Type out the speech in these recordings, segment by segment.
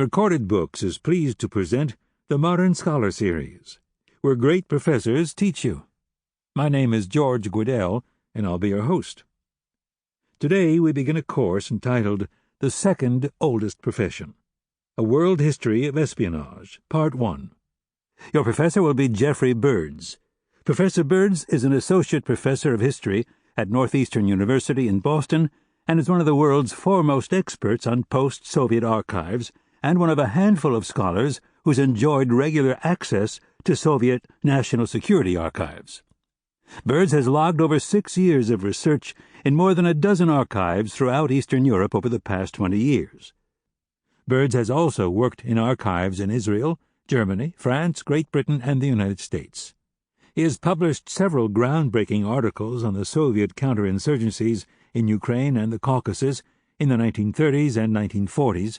Recorded Books is pleased to present the Modern Scholar Series, where great professors teach you. My name is George Guidell, and I'll be your host. Today we begin a course entitled The Second Oldest Profession, A World History of Espionage, Part 1. Your professor will be Jeffrey Burds. Professor Burds is an associate professor of history at Northeastern University in Boston and is one of the world's foremost experts on post-Soviet archives and one of a handful of scholars who's enjoyed regular access to Soviet national security archives. Burds has logged over 6 years of research in more than a dozen archives throughout Eastern Europe over the past 20 years. Burds has also worked in archives in Israel, Germany, France, Great Britain, and the United States. He has published several groundbreaking articles on the Soviet counterinsurgencies in Ukraine and the Caucasus in the 1930s and 1940s,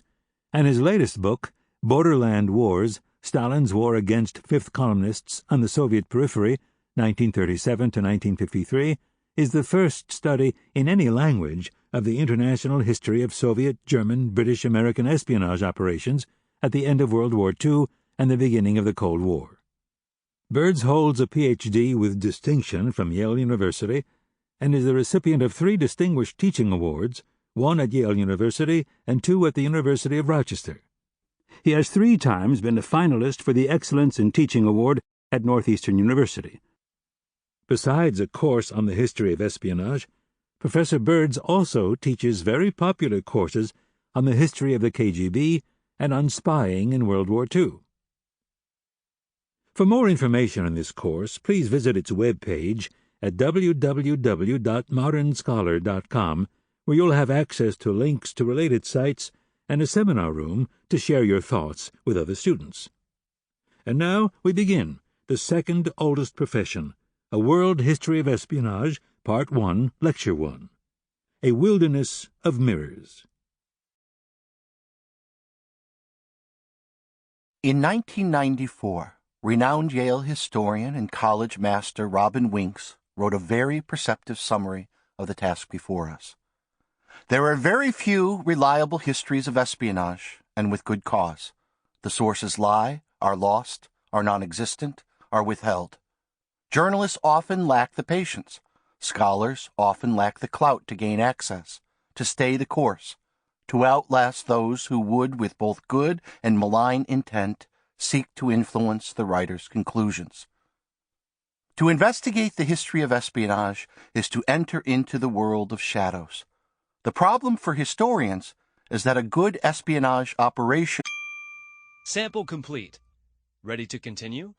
and his latest book, Borderland Wars, Stalin's War Against Fifth Columnists on the Soviet Periphery, 1937 to 1953, is the first study in any language of the international history of Soviet, German, British, American espionage operations at the end of World War II and the beginning of the Cold War. Burds holds a Ph.D. with distinction from Yale University and is the recipient of 3 distinguished teaching awards, 1 at Yale University and 2 at the University of Rochester. He has 3 times been a finalist for the Excellence in Teaching Award at Northeastern University. Besides a course on the history of espionage, Professor Burds also teaches very popular courses on the history of the KGB and on spying in World War II. For more information on this course, please visit its webpage at www.modernscholar.com, where you'll have access to links to related sites and a seminar room to share your thoughts with other students. And now we begin The Second Oldest Profession, A World History of Espionage, Part 1, Lecture 1. A Wilderness of Mirrors. In 1994, renowned Yale historian and college master Robin Winks wrote a very perceptive summary of the task before us. There are very few reliable histories of espionage, and with good cause. The sources lie, are lost, are non-existent, are withheld. Journalists often lack the patience. Scholars often lack the clout to gain access, to stay the course, to outlast those who would, with both good and malign intent, seek to influence the writer's conclusions. To investigate the history of espionage is to enter into the world of shadows. The problem for historians is that a good espionage operation... Sample complete. Ready to continue?